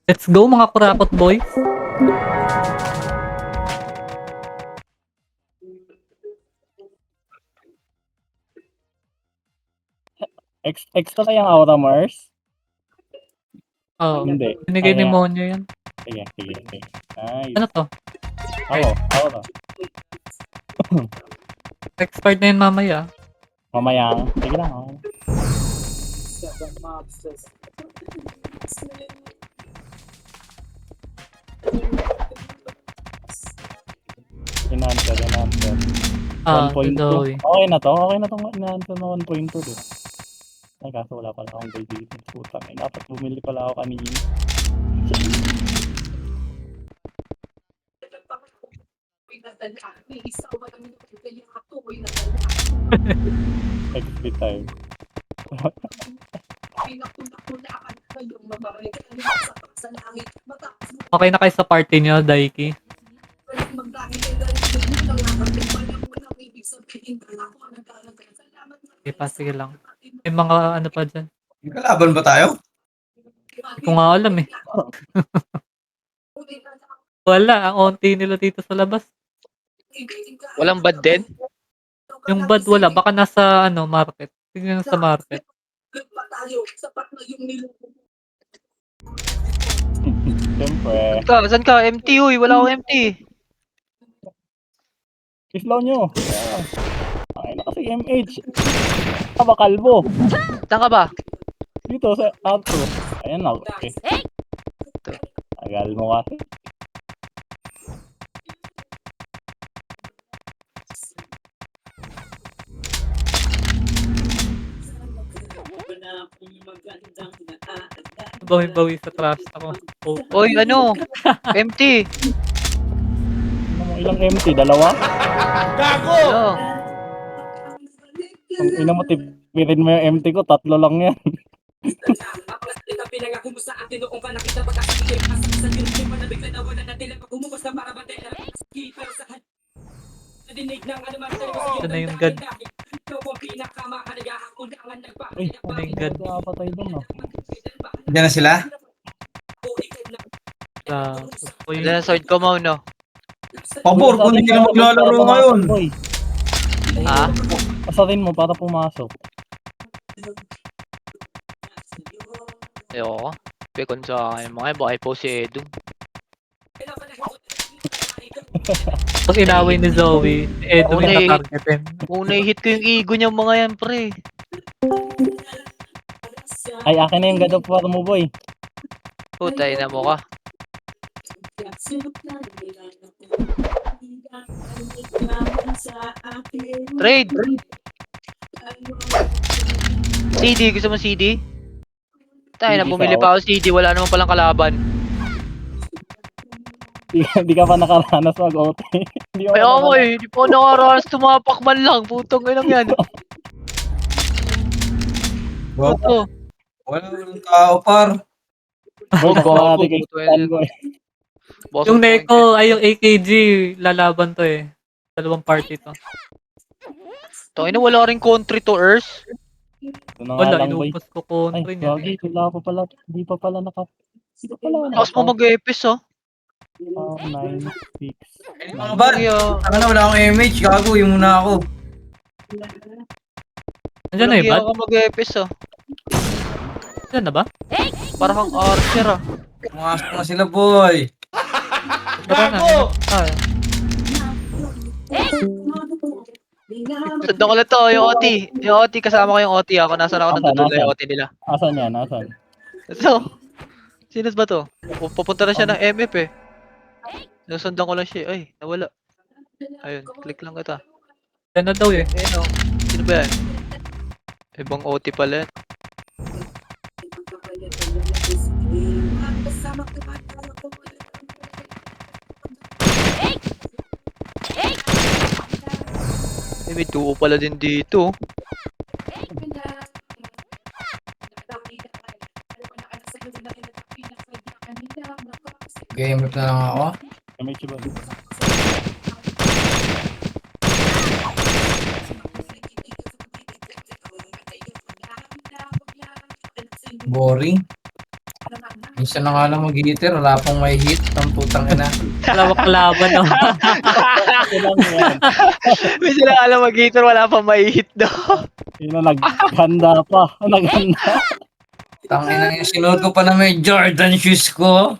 Let's go mga kurakot boys. Extra na yung Aura Mars? Oh, Hindi. binigay ni Kaya- Monyo yan. Sige. Nice. Ano to? Ako, Aura. Expired na yun mamaya. Mamaya. Sige lang. Okay. In-answer. Ah, 1.2. Zoe. Okay na to in-answer na 1.2 din. Ay, kaso wala pala akong gold dito. Putang ina, dapat bumili pala ako kanina. XP time. Okay na kayo sa party nyo, Daiki? Sige lang. May mga ano pa dyan. May kalaban ba tayo? Hindi ko nga alam eh. Wala, ang onti nila dito sa labas. Walang bad din? Yung bad wala, baka nasa ano, market. Tingnan sa market. Siyempre. Saan ka? Empty, uy. Wala akong empty. Islaw nyo. Ay na kasi MH. Tama kalbo. Saan ka ba? Dito sa outro. Ayan na. Okay. Tagal mo kasi. Bawi-bawi sa trash ako. Oh, Uy, ano? Empty. Ano mo ilang empty? Dalawa? Ano? Kung ina mo tipirin mo yung empty ko, 3 lang yan. ito na yung god. Uy, Ano yung god? napatay doon no. Diyan na sila? Uy, Ano na sword ko mo, no? Pabor, kung hindi na maglalaro ngayon. Ha? Pasarin mo para pumasok. Ayoko. Pekon sa akin. Mga baka i-post si Edu. pag inaway ni Zoe, Edo Okay. yung natargetin. Kung nai-hit ko yung ego niya mga yan, pre. Ay, akin na yung God of War mo, boy. Putay na mo ka. Trade! CD, gusto mo CD? Tayo na, CD bumili sa pa ako CD, wala naman palang kalaban. Di ka pa nakaranas mag-OT. Hindi Ay ako eh, di pa ako nakaranas tumapak man lang, putong ilang yan. Wow. Ito. Walang tao, par. Boy, nakuha natin kay Puto Stan, yan. boy. Boss Yung of Neko, ay yung AKG, lalaban to eh. Dalawang party to. Tangina, wala ring country to Earth. Ito na nga Wala, lang, boy. inubos ko Ay, kontra niya. gagi. Wala pa pala. Di pa pala Lakas mo mag-epis oh. 9, 6. Mga bad. Kaya, Taka na, wala akong MH. Gago, yung muna ako. Nandiyan na eh, bad? ako mag-epis oh. Nandiyan na ba? Parang kang archer ah. Pumasok na sila, boy. Tara na. Ah, Sundan ko lang to, yung OT. Yung OT, kasama ko yung OT ako. Nasaan ako Asan, nandun yung asan? OT nila. Asan yan? Asan? So, sino ba to? Pupunta na siya ng MF eh. Nasundan ko lang siya. Ay, nawala. Ayun, click lang kita. yan na daw eh. Ayun oh. Sino ba yan? Ibang OT pala yan. May duo pala din dito. Game na lang ako. MH ba? Boring. Minsan na nga lang mag-hitter, wala pang may hit. Ang putang ina. Dalawang kalaban, no? Yun lang yan. May sila alam mag-hitter, wala pa may hit daw. Yun na naghanda pa. Naghanda. Tangina yung sinuot ko pa na may Jordan shoes ko.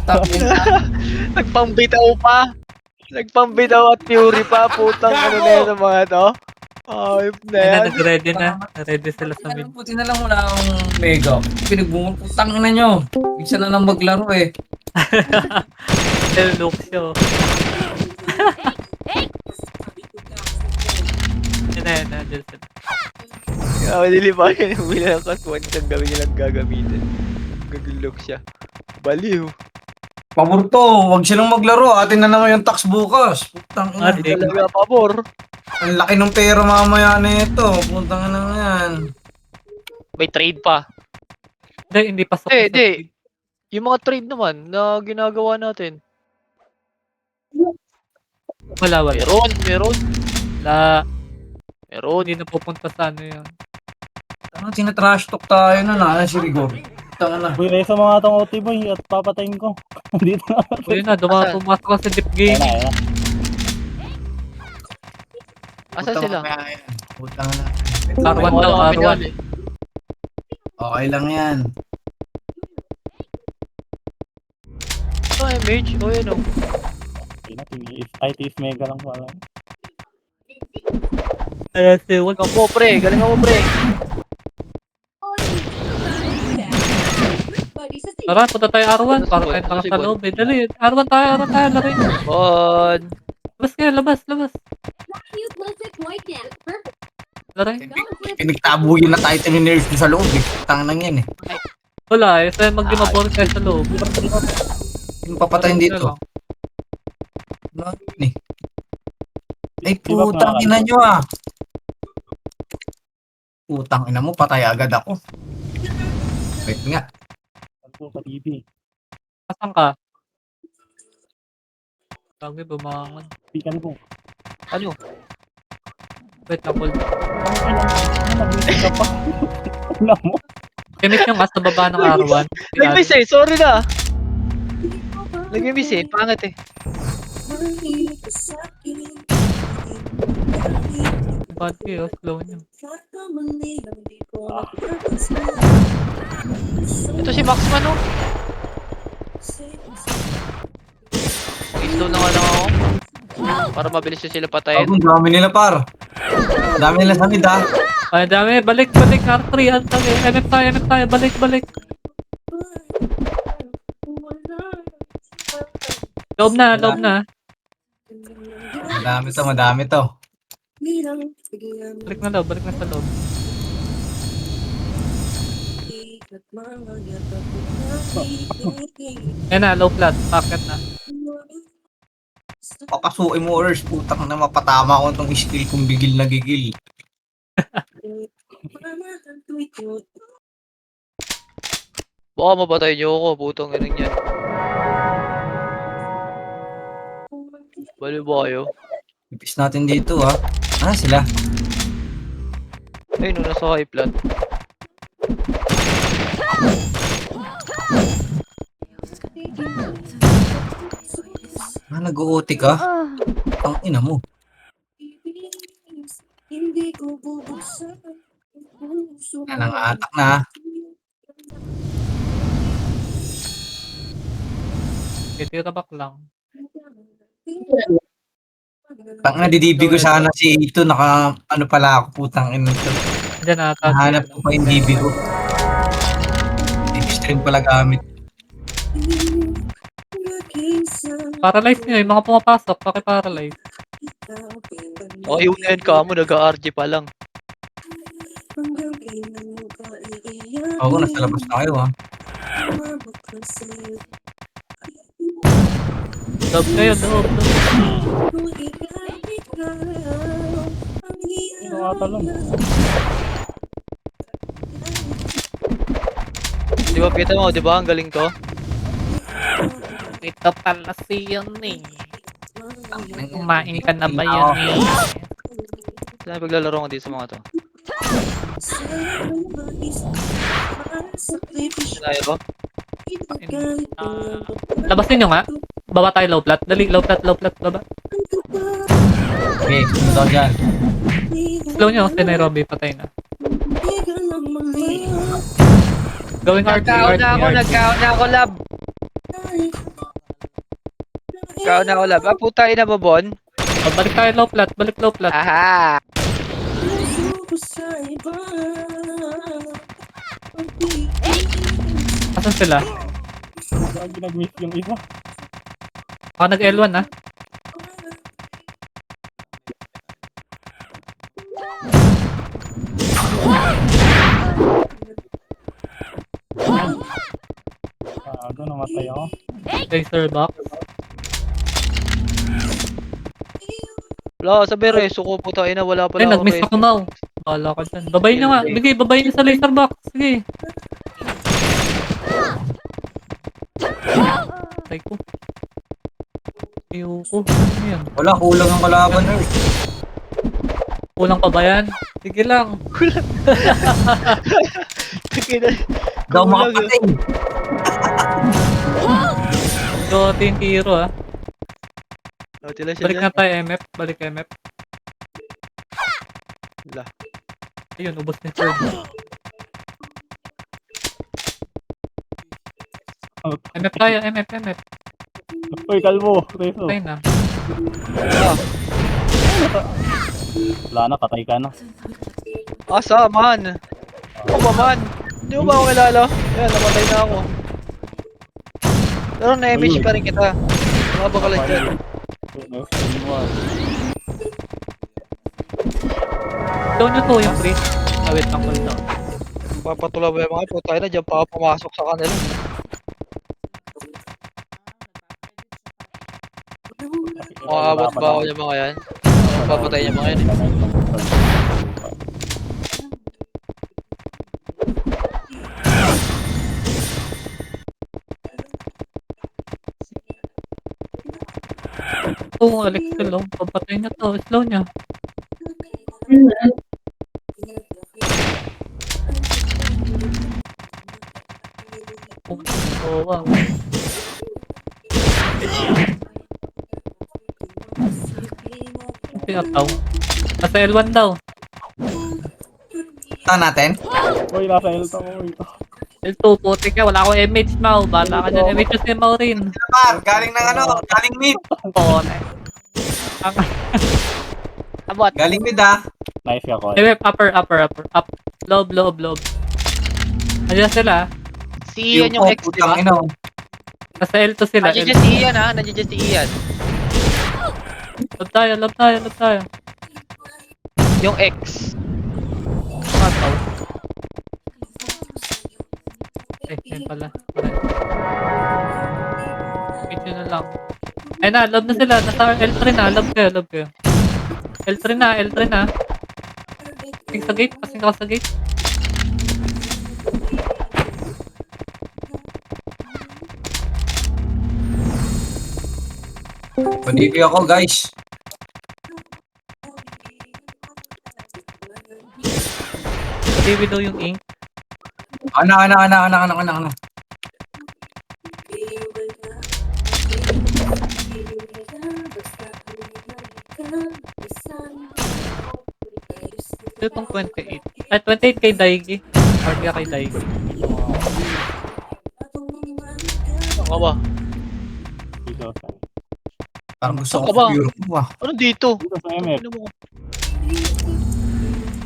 Tangina. Nagpambitaw pa. Nagpambitaw at Fury pa. Putang ano na yun ang mga to. Ayop na Ayun na, yan. nag-ready na. Nag-ready sila sa mid. Buti na lang wala akong mega. Pinagbungon ko, tangina nyo. Bisa na lang maglaro eh. Still look siya. Yun na, yun na. Diyos sila. Kaya nilipayan yung wala ng kaswan siyang gawin nilang gagamitin. Gagulok siya. Baliw. Pabor to, wag silang maglaro. Atin na naman yung tax bukas. Putang ina. Sige. Talaga pabor. Ang laki ng pera mamaya na ito. Putang ina na yan. May trade pa. Hindi pasok. Hindi. Yung mga trade naman na ginagawa natin. Wala. Meron. Wala. Meron. Hindi na pupunta sa ano yun. Ano, tinatrash talk tayo na na si Rigor. Putang ina. Uy, reso mga tong OT boy at papatayin ko. Dito na. O yun na, pumasok ka sa deep Ayun na, gaming. ayun na. Asan sila? Putang ina. R1 daw, R1. Okay lang yan. Oh, mage. Oh, yun o. Ayun na, IT is mega lang pala. Ayan si Wag. Galing mo, pre. Galing mo, pre. Tara, punta tayo R1. Para tayo naka sa loob eh. Dali, R1 tayo, lari. Bon. Labas kayo, labas. Lari. Pinagtabuyin na tayo nerves sa loob eh. Tang nang yan eh. Wala eh, sa'yo mag-gimabor kayo sa loob. Yung papatayin dito. Ano yun eh? Ay putang ina nyo ah. Putang ina mo, patay agad ako. Wait nga. Ako sa TV. Asan ka? Sabi, bumangon. Pikan ko. Ano? Wait, napol. Nag-meeting ka pa. Alam mo? Gamit yung sa baba ng R1. Nag-miss eh. Sorry na. Nag-miss eh. Pangit eh. Bad kayo, slow nyo. Ito si Maxman oh. I-slow na nga lang ako. Para mabilis na sila patayin. Ang dami nila par. Dami nila sa mid ah. Ay, dami. Balik. R3. Antag eh. MF tayo. Balik. Loob na. Madami to. Balik na sa loob. Yan na, low flat. Packet na. Papasukin mo Urs, putang na mapatama ko itong skill kong bigil na gigil. Baka mapatay niyo ako. Putong ganun yan. Baliw ba kayo? Ipis natin dito ha. Ah, sila. Ayun, nasa high plant. Ah, nag-OT ka? Ang ina mo. Yan ang atak na. Titira back lang. Pang nadidibig ko sana si ito, naka ano pala ako, putang ina to. Diyan na, Nahanap ko pa yung DB ko. Extreme pala gamit. Paralyze nyo. Yung mga pumapasok, pakiparalyze. Okay, yun yan ka mo. Nag-RG pa lang. Oo, nasa labas na kayo ha. Loob kayo, loob. Sino nga talong? Di ba kita mo, di ba? Ang galing ko. Ito pala si yun eh. Kumain ka na ba yun eh? Saan paglalaro ko dito sa mga to? Sinaya ko? Labasin nyo nga. Baba tayo low plat. Dali, low plat, baba. Okay, sunod ako dyan. Slow nyo, si Nairobi, patay na. Going RT, Nagkaon RT, na ako, RT. nagkaon na ako, lab. Nagkaon na ako, lab. Ah, puta, ina mo, Bon. Oh, balik tayo low plat, balik low plat. Aha! Asan sila? Lagi nag-miss yung isa. Baka nag-L1 ah. Doon namatay ako. Laser box. Wala, sabi, reso ko, puta, ina, wala Ay, pala ako nag-miss reso. ako now. Wala ka dyan. Babayin nyo nga. Sige, babayin nyo sa laser box. Sige. Patay ko. Ayoko. Ano yan? Wala, kulang ang kalaban. Kulang pa ba yan? Sige lang. Daw makapatay. Dote yung hero ah. Tila siya Balik dyan. na tayo MF. Balik MF. Wala. Ayun, ubos ni Ferg. MF tayo, MF. Uy, kalbo. Reso. Patay na. Wala na, patay ka na. Asa, man? Ako ba, man? Hindi mo ba ako kilala? Yan, namatay na ako. Pero na-image pa rin kita. Mga bakalan dyan. Down nyo to yung free. Wait lang cooldown. Papatula ba yung mga putay na dyan pa ako pumasok sa kanila. Makaabot ba ako yung mga yan? Papatay yung mga yan eh. Oo, Alex, slow. Papatay na to. Slow niya. Oh, wow. Pinataw. Nasa L1 daw. Ito natin. Uy, nasa Elto ko. L2, putik ka. Wala akong MH, Mau. Bala ka dyan. MH si Mau rin. Galing ng ano, galing mid. Oo, na. Abot. Galing mid ah. Nice ka, Koy. MF, upper. Up. Lob. Nandiyan sila. Si Ian yung ex, di ba? Putang ina. Nasa L2 sila. Nandiyan dyan si Ian ha, nandiyan dyan si Ian. Lob tayo. Yung ex. Mataw. Ayun pala. Wait nyo na lang. Ayun na, lob na sila. Nasa L3 na. Lob kayo. L3 na. Pasing ka sa gate. Panili ako guys. Pati daw yung ink. Ana. Ito itong 28. Ay, 28 kay Daigi. Party kay Daigi. Ako ba? Dito Parang gusto ko Ako ba? pure mo ah. Ano dito? sa MF. Ano mo?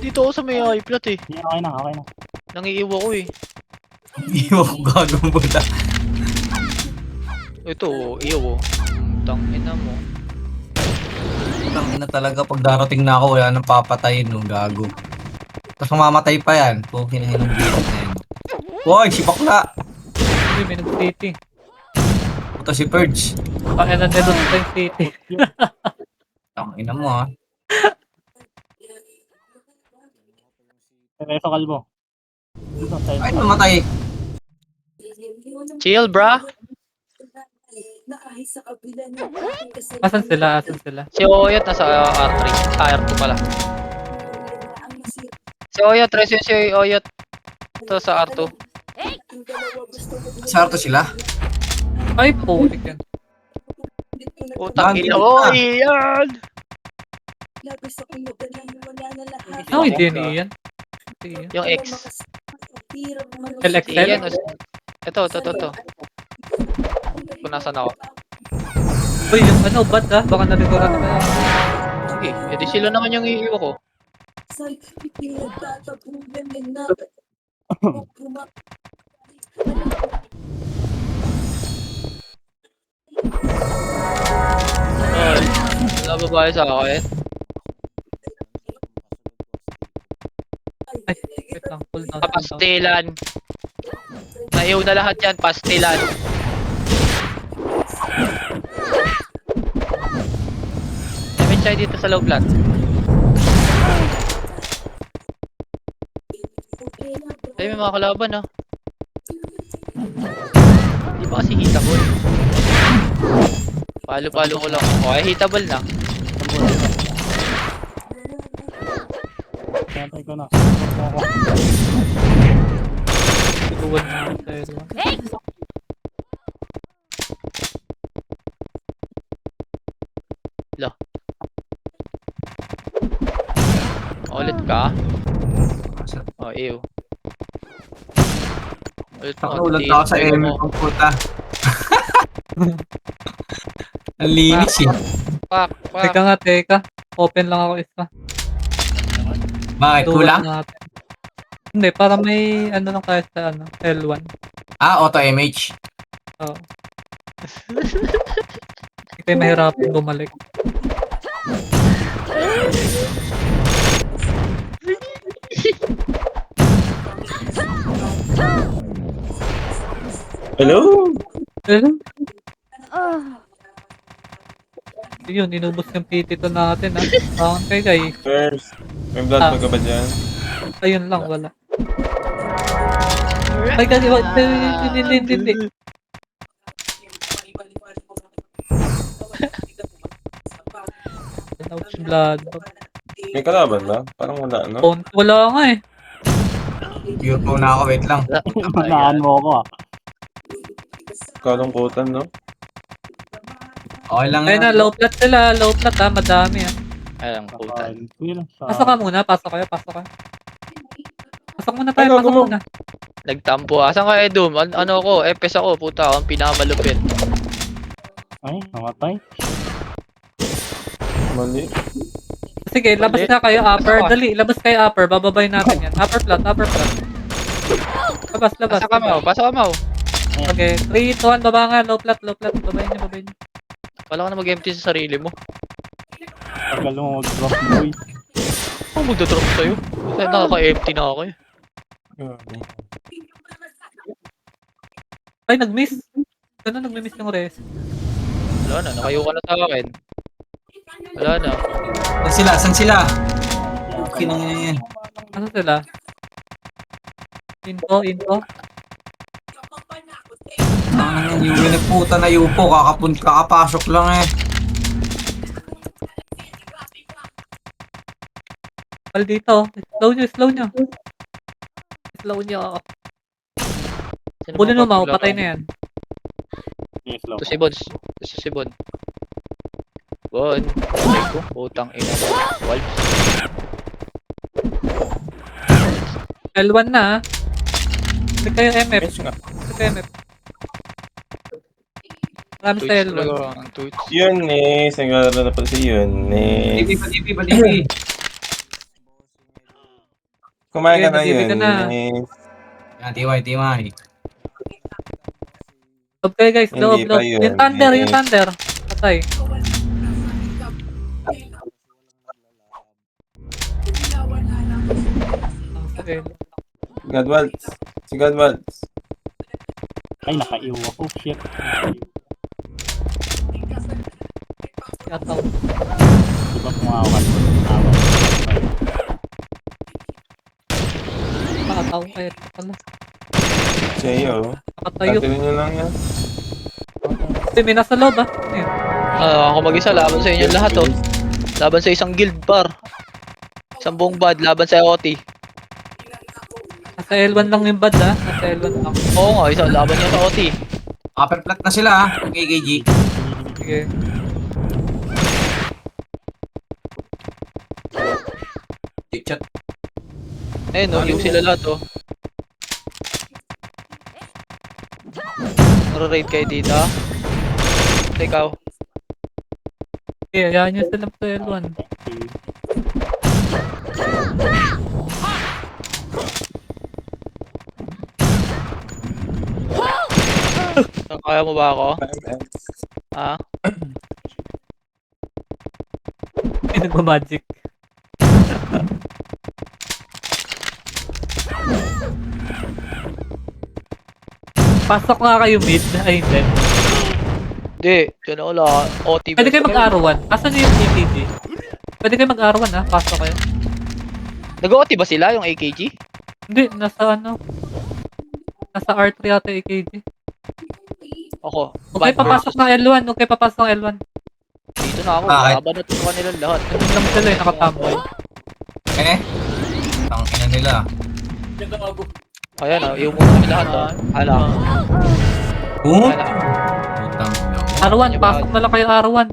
Dito ako sa may i-plot eh. Yan, okay na. Nangiiwa ko eh. Iwan ko gagawin mo na. Ito, iyo oh. Tangina mo. Putang ina talaga pag darating na ako, wala nang papatayin nung gago. Tapos mamamatay pa yan. Kung kinahin ng bilis na yan. Hoy, si bakla! Uy, may nag-city. Puta si Purge. Ay, nandito sa city. Ang ina mo ah. Reso, kalbo. Dito sa Ay, namatay. Chill, bra. Asan sila? Si Oyot nasa R3. R2 pala. Si Oyot, resin si Oyot. Ito sa R2. Sarto sila. Ay, putik yan. Utang Nandito ina ko, ka. iyan! No, hindi yan. Hindi yan. Yung X. LXL? Iyan. Ito. Kung nasan ako. Uy, yung ano, bad ah. Baka nalikuran ka. Sige, edi sila naman yung iiwa ko. Ay, wala babae sa akin. Ay, wait lang. Pull down. Pastilan. Naiyaw na lahat yan, pastilan. Damage tayo dito sa low plat. Ay, may mga kalaban ah. Hindi ba kasi hitable? Palo-palo ko lang. Okay, hitable na. Siyempre ko na. Tiguan na ako tayo. Ulit ka? Oh, ew. Ulit Taka ulat ako sa tingin ML mo. pang puta. Ang linis eh. Pak. Teka. Open lang ako isa. Bakit? Kulang? Natin. Hindi, para may ano lang tayo sa ano, L1. Auto MH. Oo. Hindi kayo mahirapin bumalik. Hello? Pero, yun, inubos yung PT2 natin ha. Bakit kayo kay? First. May blood Ah. bag ka ba dyan? Ayun lang, wala. Ay, kasi, hindi. Ouch, blood. May kalaban ba? Parang wala, no? Wala nga eh. Pure po na ako. Wait lang. Naan mo ako ah. Kalungkutan, no? Okay lang Ayun na, yan. low plat sila. Low plat ha, madami ha. Ayun, puta. Pasok ka muna, pasok ka. Pasok muna tayo, Ay, gago pasok mo. muna. Nagtampo. Asan ka, Edom? Ano ako? FS ako, puta. Ako ang pinakamalupit. Ay, namatay. Mali. Sige, labas Ulit. na kayo, upper. Pasok ka. Dali, labas kayo, upper. Bababay natin yan. Upper plat. Labas. Pasok ka, Mau. Pasok ka, Mau. Okay, 3, 2, 1, baba nga. Low plat. Babayin niyo. Wala ka na mag-empty sa sarili mo. Tagal mo mag-drop boy. Ako magdodrop sa'yo. Kaya nakaka-empty na ako eh. Ay, nag-miss. Ganun, nag-miss yung res. Wala na, nakayo ka na sa akin. Wala na. Saan sila? Okay na yan. Ano sila? Info. Ang yung pinagputa na yupo. Kakapasok lang eh. Pal dito. Slow nyo. Sino Bulin mo, ba Mau. paglaro? Patay na yan. Yes, low. Ito si Bon. Bon. Ay ko, putang ina mo. Wolf. L1 na ha. Hindi kayo MF. Match nga. Marami sa Twitch L1. talaga ang Twitch. Yun eh. Naglalaro na pala si Yun eh. Padibi. Kumain ka na Sige, yun. ka na. Eh. Yan, tiwai. Loob kayo guys, loob. Hindi pa yun. Yung thunder. Patay. Okay. Si Godwaltz. Ay, nakaiw ako. Shit. Yataw. Diba kumawan? Nakataw kayo. Pala. Sa'yo. Nakatayo. Tatilin nyo lang yan. Kasi may nasa loob ah. Ayun. Ako mag-isa, laban sa inyo lahat oh. Laban sa isang guild par. Isang buong bad, laban sa OT. Nasa L1 lang yung bad nasa L1 lang. Oo nga, isa laban niya sa OT. Upper flat na sila ha. KKG. Sige. Check chat. Ayun, no, yung sila lahat, oh. Nara-raid kayo dito, ah. Ikaw. Okay, ayahan nyo sila sa L1. Kaya mo ba ako? MM. Ha? Hindi nagmamagic. Pasok nga kayo mid. Ay, hindi. Hindi, dyan ako lang. OT. Pwede kayo mag-R1. Asan yung AKG? Pwede kayo mag-R1 Pasok kayo. Nag-OT ba sila, yung AKG? Hindi, nasa ano. Nasa R3 yata AKG. Ako. Okay, papasok ng L1. Okay, papasok ng L1. Dito na ako. Bakit? Laban na tutukan nila lahat. Ganun lang sila nakatambay. Tangina nila. Ayan, yung muna kami lahat, oh. Ala. Oh? Ala. Putang ina mo. R1, pasok na lang kayo R1.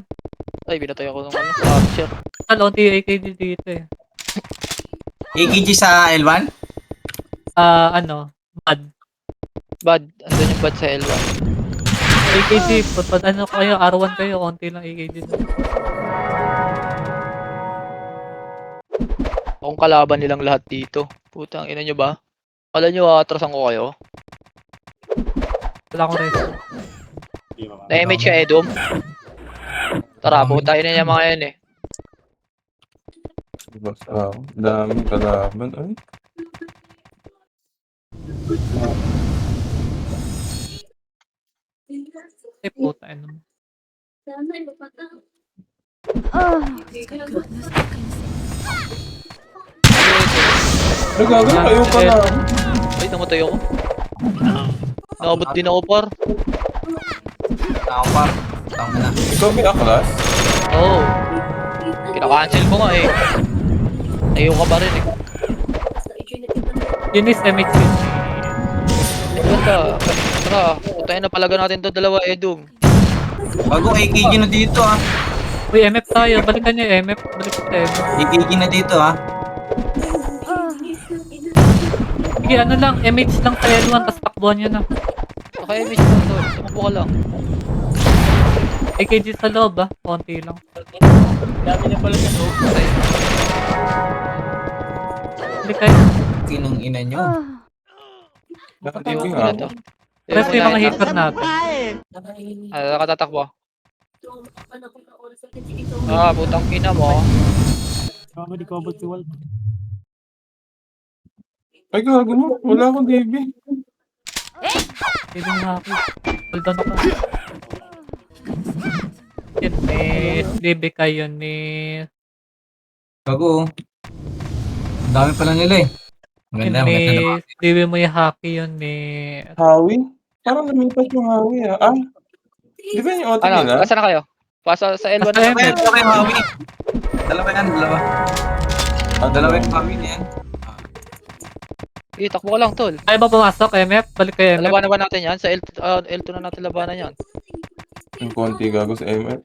Ay, binatay ako ng capture. Alon, AKG dito eh. AKG sa L1? Ano, bad. Bad. Andun yung bad sa L1. AKG, ano kayo, R1 kayo, konti lang AKG doon. Akong kalaban nilang lahat dito. Putang ina nyo ba? Kala nyo atrasan ko kayo? Wala akong rest. Na-image ka, Edom? Tara, putayin na niya mga yan eh. Wow, daming kalaban. Ay, Eh, puta, ano. ay gago, kayo pa na. Ay, namatay ako. Nakabot din ako, par. Ako par. Tangina. Ikaw may aklas? Oo. Oh. Kinakancel ko nga eh. Ayaw ka pa rin eh. Yun is MHC. Ay, ganda. Tara, putayin na palaga natin to dalawa, Edom. Bago AKG na dito ha. Uy, MF tayo. Balikan nyo MF. Balik sa MF. AKG na dito ha. Sige, ano lang. MH lang sa L1, tapos takbuhan nyo na. Naka-image ko to. Tumakbo ka lang. AKG sa loob konti lang. Dami niya pala sa loob. Balik kayo. Kinong ina nyo. Nakatibing Wala ako. to. Rest yung mga hitter natin. Nakatatakbo. Putang ina mo. Comedy cobble si Walt. Ay gago mo, wala akong DB. Pwede nga ako. Hold on ako. Yun, miss. Libe kayo, miss. Bago. Ang dami pala nila eh. Yun, Maganda, maganda naman. miss. Libe mo yung hockey yun, miss. Hawi? Parang lumipas yung hawi ah. Ah, di ba yung OT Ano? nila? Asa na kayo? Pasa sa L1 Nasa na M. kami. Dalawa yung Hawi. Dalawa yan, dalawa. Ah, Dalawa yung Hawi na yan. Eh, takbo ka lang, tol. Ay ba pumasok, MF? Balik kayo, MF. Labanan ba natin yan? Sa L2 na natin labanan yan. Yung konti gago sa MF.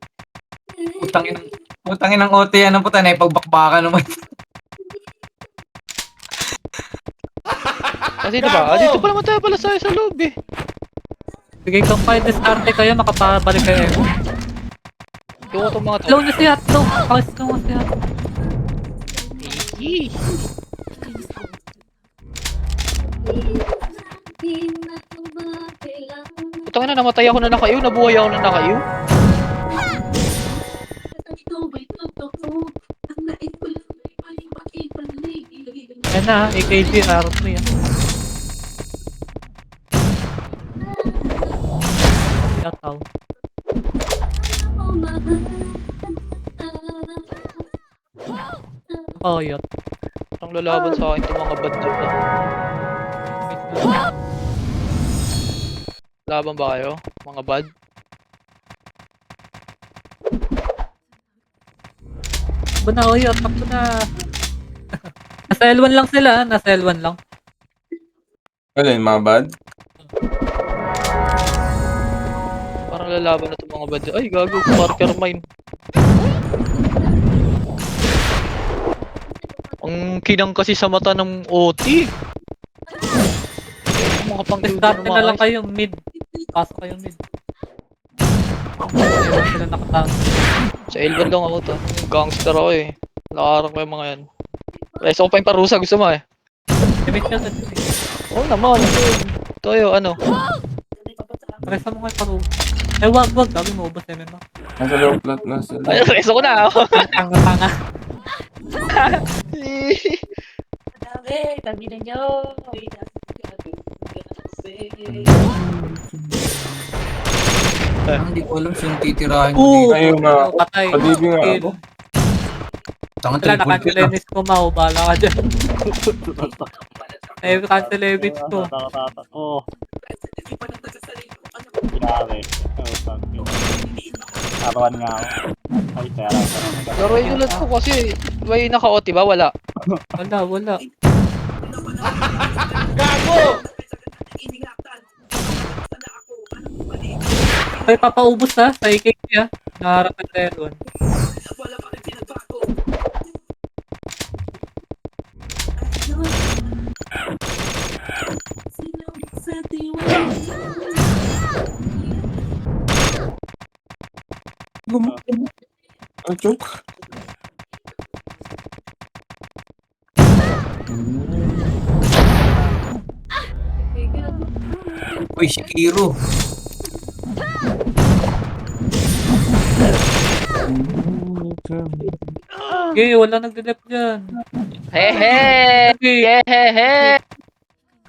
Putangin ng OT, ano po tayo, pagbakbakan naman. Kasi diba? Dito pa naman tayo pala sa loob eh. Sige, kung kayo diskarte kayo, makapabalik kayo, MF. Yung itong mga to. Slow nyo si Hotdog. Pakislow mo si Hotdog. Eee. Putang ina, namatay ako na nakayo. Nabuhay ako na nakayo. Ayan na, AKG, R3 Yataw. Oh, yun. Ang lalaban sa akin itong mga bad na to. Laban ba kayo? Mga bad? Takbo na, oh, yun. Takbo na. Nasa L1 lang sila, nasa L1 lang. Alin, mga bad? Parang lalaban na itong mga bad. Ay, gago. Marker mine. Ang kinang kasi sa mata ng OT. Tapos dati na lang kayo mid. Pasok kayo mid. Hindi lang sila nakatama. Sa Elban lang ako to. Gangster ako eh. Nakaharap ko yung mga yan. Reso ko pa yung parusa. Gusto mo eh? Timid ka sa Oo naman. Toyo, ano? Presa mo kayo paro. Eh wag. Gabi mo ubos MMA. Nasa low flat, nasa low. Ay, reso ko na. Tanga. Hindi ko alam sino titirahin ko Oo. dito. Ayun nga. Patay. Padibi nga Kill. ako. Tangan Wala, triple kill. nakatilenis ko mau. Bala ka dyan. Eh, cancel events ko. Tata. Oh. Grabe. Oh, fuck you. Arawan nga ako. Ay, pera. Laro yung ulat ko kasi may naka-OT ba? Wala. Wala. Ay, papaubos ha, sa AKT ha. Naharap ang L1. Ang chok. Uy, si Kiro. Okay, wala nagde-dep dyan. Hehe! Okay. Hehehe!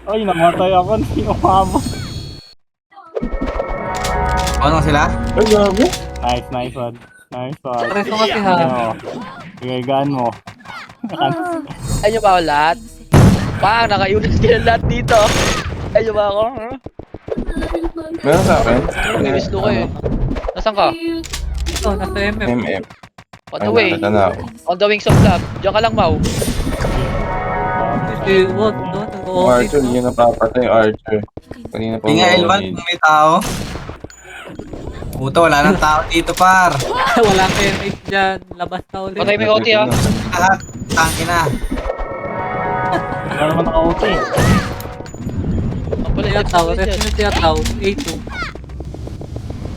Ay, namatay ako. Hindi umabot. Ano sila? Ay, gago. Nice one. Nice one. Preso kasi ha. Ano? Igagaan mo. Ayun nyo ba ako lahat? Bang, nakayunas sila lahat dito. Ayun nyo ba ako? Huh? Meron sa akin? Namiss ko eh. Nasaan ka? Ito, nasa MM. MM. On Ay, the way. nakita na ako. On the wings of love. Diyan ka lang, Mau. Kasi wag, no? Yung Archer, yun ang papatay yung Archer. Kanina pa Tinga ako L1 need. kung may tao. Puta, wala nang tao dito, par. Wala kayong mate dyan. Labas na ulit. Patay mo yung OT ha. Lahat, tangin na. Wala naman naka-OT. Ang pala yung Tiyataw, dyan. rest na tiyataw. A2.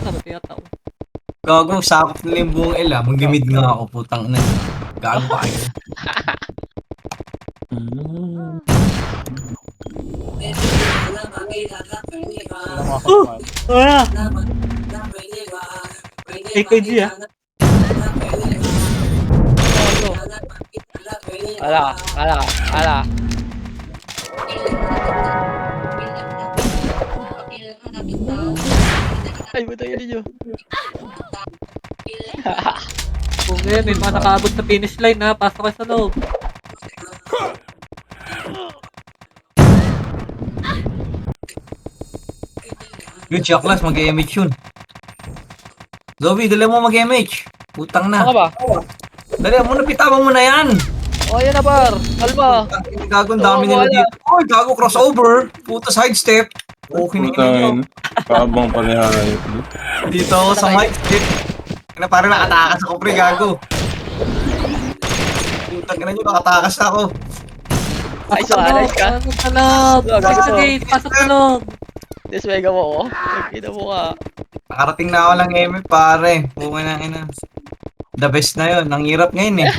Ano tiyataw? Gago, sakop nila yung buong L ah. Maglimid nga ako, putang na. Gago pa kayo. Wala makakasuman. Wala! AKG ah. Ala. Ay, butay ninyo. Kung ngayon, may mga nakaabot sa finish line ha. Pasok kayo sa loob. Yun, Chaklas, mag-MH yun. Zombie, dali mo mag-MH. Putang na. Saan ka ba? Dali mo na, pitawan mo na yan. Oh, yan na bar. Kalma. Gago, ang dami nila dito. Uy, gago, crossover. Puta, sidestep. Okay na yun. Putangin. Paabang pala hayop. Dito ako sa mic step. Na parang nakatakas ako, pre, gago. Putang na nyo, nakatakas ako. Ay, so alas ka. Pasok sa loob. Log, Pasok sa gusto. gate. Pasok sa loob. This mega mo, oh. Nagkita mo ka. Nakarating na ako lang MF, pare. Bunga na ina. The best na yun. Ang hirap ngayon eh.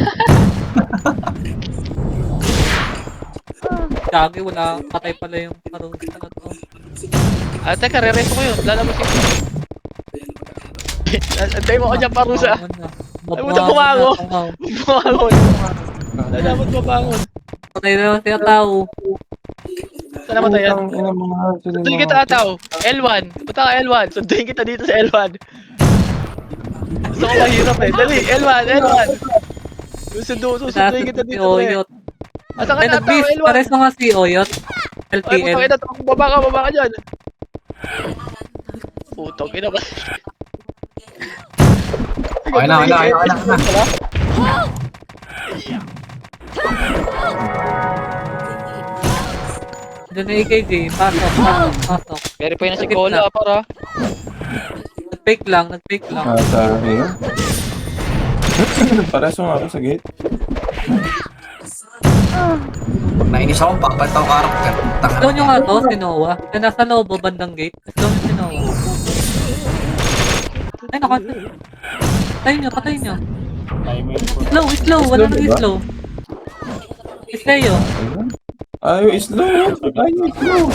Gagi, wala. Patay pala yung parang na to. Ah, teka, re-resto ko yun. Lalabas yun. Antay mo ako dyan, parusa. Ay, buta bumango. Bumangon. Dapat mabangon. Patay na yung tiyataw. Saan naman tayo? Putang ina mga Archer. Sunduin kita ataw. L1. Punta ka L1. Sunduin kita dito sa L1. Gusto ko mahirap eh. Dali, L1. Susunduin kita Si dito. Oyot. Asa ka Ay, na ataw, nag-beast. L1. Pares na nga si Oyot. Ay, putang LPL. ina. Baba ka dyan. Putang ina ba? Okay na. Diyan na AKG. Pasok. Verify na si Sakit Cola, na. para. Nag-fake lang. Sa hinga. Pares mo nga ako sa gate. Pag nainis ako, papataw karakter. Slow nyo nga to, si Noah. Yung nasa loob o bandang gate. Slow nyo si Noah. Ay, naku. Patay nyo. Timing po. Slow. Wala nang diba? slow. Islayo. Ayaw, slow. Ayaw, slow.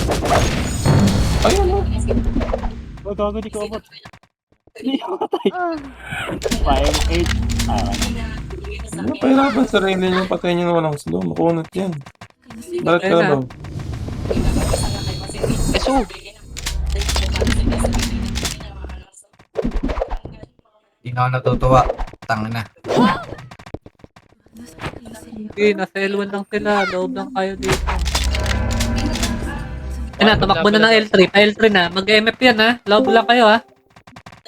Ayaw, no. Oh, gago, di ko abot. Hindi ako matay. 5, 8. Napahirapan sarili niyo, patay niyo na walang slow. Makunat yan. Bakit ka Ayun na. daw? Eso. Hindi na ako natutuwa. Tanga na. Sige, nasa L1 lang sila. Loob lang kayo dito. Ayun na, tumakbo na ng L3. Pa-L3 na. Mag-MF yan ha. Loob lang kayo ha.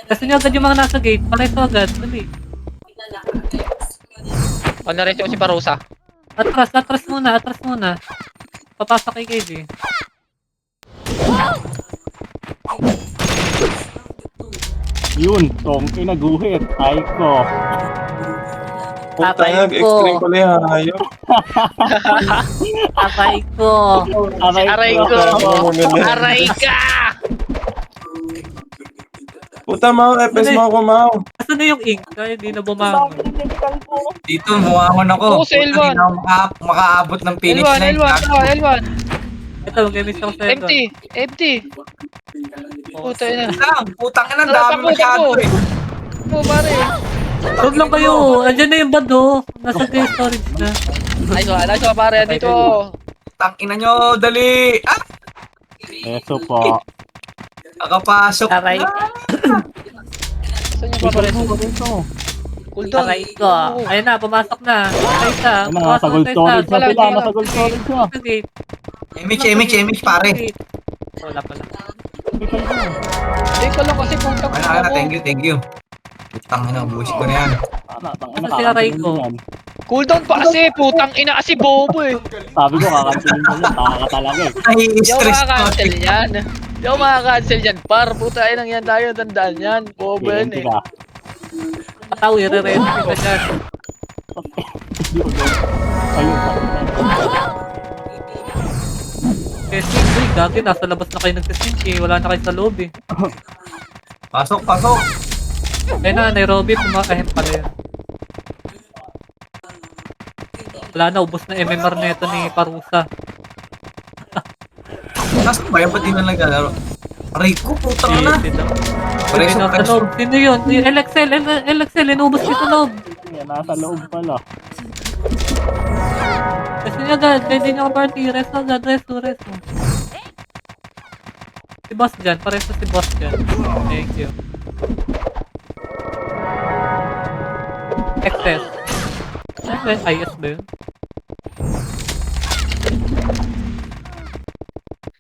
Kasi nyo agad yung mga nasa gate. Pareso agad. Dali. Ano na rin si Parusa? Atras muna. Papasok kay KJ. Yun, tongki na guhit. Ay ko. Puta Tatay nga, ko. extreme pala yung hayop. Atay ko. Aray ko! Aray ka! Puta, Mau, epes mo ako, Mau. Asan na yung ink? Kaya di na bumangon. Dito, bumangon ako. Oo, sa Puta, L1. Hindi na ako makaabot ng finish L1, line. L1. Ito, mag-miss ako sa ito. Empty. Puta yun. Putang ina, Takbo, dami masyado takbo. eh. Oo, pare. Huwag lang kayo. Andyan na yung bad oh. Nasa gate storage na. Nice one, pare. Dito. Tangina nyo, dali. Eso po. Nakapasok. Aray. Saan yung pare? Eso. Cool down. Aray ko. Ayun na, pumasok na. Patay isa. Ano, nasa gold storage na sila. Nasa gold storage na. Sa gate. Image, pare. Gate. Wala pala. Hindi ko lang kasi putang Ano, thank you. Putang ina, buwis ko na yan. Ano si Aray ko? Cool down pa kasi. Putang ina kasi bobo eh. Sabi ko, kakansilin ko yun. Taka ka talaga eh. Ay, Hindi ako stress ko. makakancel yan. Hindi ako makakancel yan, par. Puta, ayun ang yan tayo. Tandaan yan. Bobo yan eh. Ka. Pataw, i-re-recipe ka dyan. Ayun. Testing, uy, gagi, nasa labas na kayo nag-testing eh. Wala na kayo sa loob eh. Pasok. Ayun na, Nairobi, pumakahin pala yun. Wala na, ubos na MMR neto ni Parusa. Nasaan ba yan? Ba't di na naglalaro? Aray ko, putang ina. Preso, nasa loob. Sino yun? Yung LXL, inubos niya sa loob. Yan, nasa loob pala. Kasi niya agad, kaya hindi niya ka-party. Rest agad, resto. Si boss dyan, pareso si boss dyan. Thank you. Excess. IS ba yun?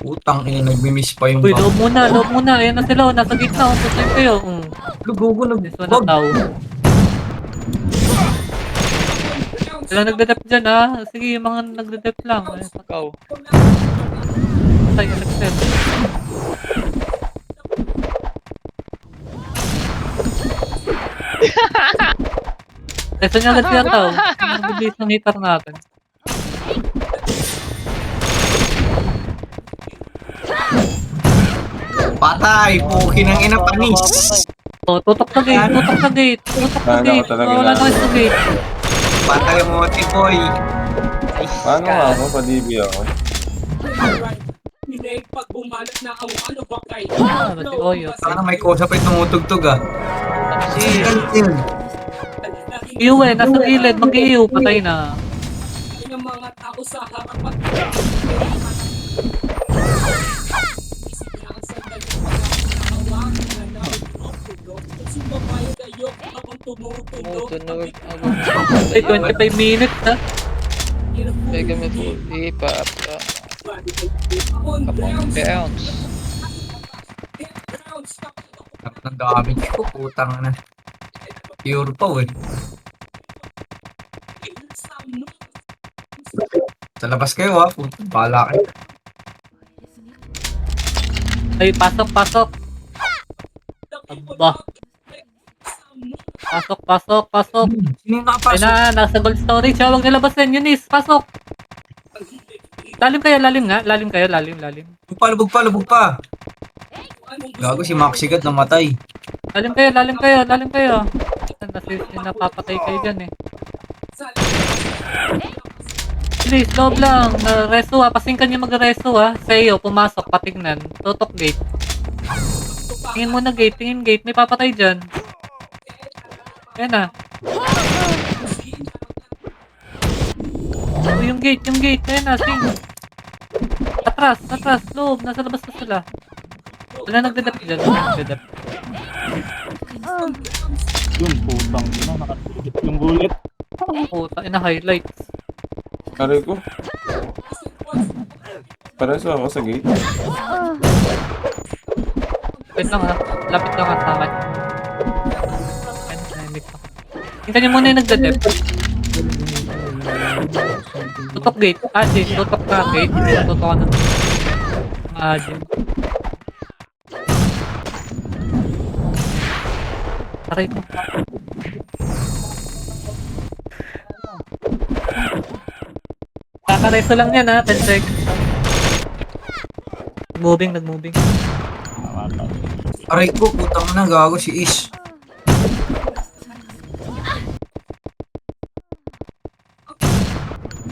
Putang ina, nagmi-miss pa yung Uy, bug. loob muna. Ayan na sila, nasa gitna. Pusin kayo. Lugugo, This one na tao. Sila nagde-dep dyan ha. Sige, yung mga nagde-dep lang. Ay, Ikaw. patay, Alexel. Resto niya agad siya tao. Mabilis ng hitter natin. Patay, pukin ng ina, panis. Tutok sa gate. Ano ka talaga Wala na kayo sa gate. Patay mo, Tiboy. Paano nga ako? Pa-DB ako. Ano si Oyo? Sana may kosa pa yung tumutugtog ah. Si... Iyo nasa gilid. Mag-iyo, patay na. Tumutunog. Ay, 25 minutes ha. Mega me full. Ipap. Kapong bounce. Ng damage ko, putang na. Pure pa eh. Sa labas kayo ha, putang bala kayo. Ay, pasok, pasok. Aba. Pasok, pasok, pasok. Sino yung Ay nakapasok? na, nasa gold storage. Huwag nilabasin, Eunice. Pasok. Lalim kayo, lalim nga. Lalim kayo, lalim, lalim. Lubog pa, lubog pa. Gago si Maxigat namatay. Lalim kayo, lalim kayo, lalim kayo. Napapatay kayo dyan eh. Please, loob lang. Reso ha. Pasingkan nyo mag-reso ha. Sa'yo, pumasok, patignan. Tutok gate. Tingin mo na gate, tingin gate. May papatay dyan. Ayan na. Oh, yung gate. Ayan na, sing. Atras, loob. Nasa labas na sila. Wala nagdadap dyan. Nagdadap. Yun, putang ina, nakatigit yung bullet. Puta, ina-highlights. Aray ko. Pares ako sa gate. Wait lang ha. Lapit lang ha sa akin. Ayan, nahimik ako. Tingnan nyo muna yung nagdadep. Tutok gate. Tutok na gate. Tutok ka na. Imagine. Aray ko. Kakareso lang yan ha. 10 seconds. Nag-moving. Aray ko, putang na, gago si Ish.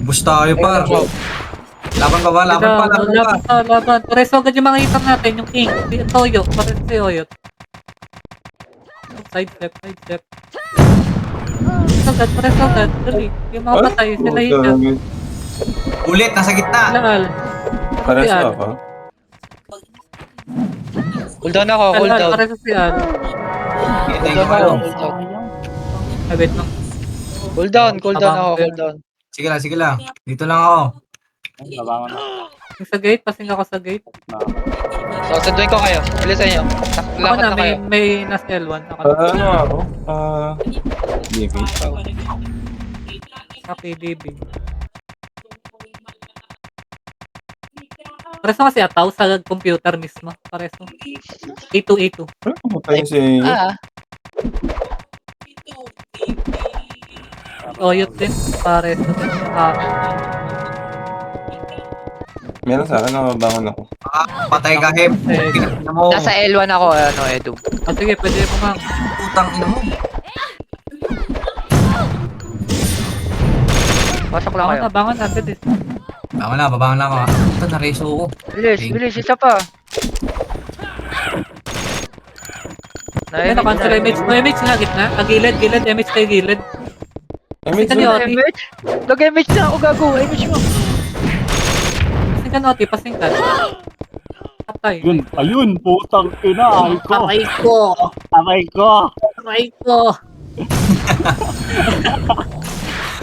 Bus tayo, par. Laban pa ba? Laban. Pareso agad yung mga hitam natin. Yung king. Toyo. Pareso si Oyot. Side step. Pareso agad. Dali. Yung mga patay. Sila hitam. Ulit, nasa gitna. Langal. Pares ako. Cooldown ako, cooldown. Pareso si Al. Kita yung ano. Ay, wait lang. Cooldown ako, Abang- cooldown. Sige lang. Dito lang ako. Labangan na. Yung sa gate. Pasing ako sa gate. So, sunduin ko kayo. Bilis sa inyo. Ako Lakad na. na kayo. May nas L1. Ako na. Ano ako? DB. Sa PDB. Pareso kasi ataw sa computer mismo. Pareso. A2. Ano pumatay si... Oyot din. Pareso din. Meron sa akin, nakabangon ako. Patay ka, Heb. Tingnan mo. Nasa L1 ako, Edu. Sige, pwede mo nga. Putang ina mo. Pasok lang kayo. Bangon na. Pwede. Babangon na ako. Puta, nareso ko. Bilis, isa pa. Ayun, na-cancel image mo. Image nga, gitna. Gilid. Image kayo gilid. Image Pasingkan na. yung OT. Nag-image na ako, gago. Image mo. Pasingkan OT. Pasingkan. Patay. Yun, ayun, putang ina, Patay ko. Aray ko.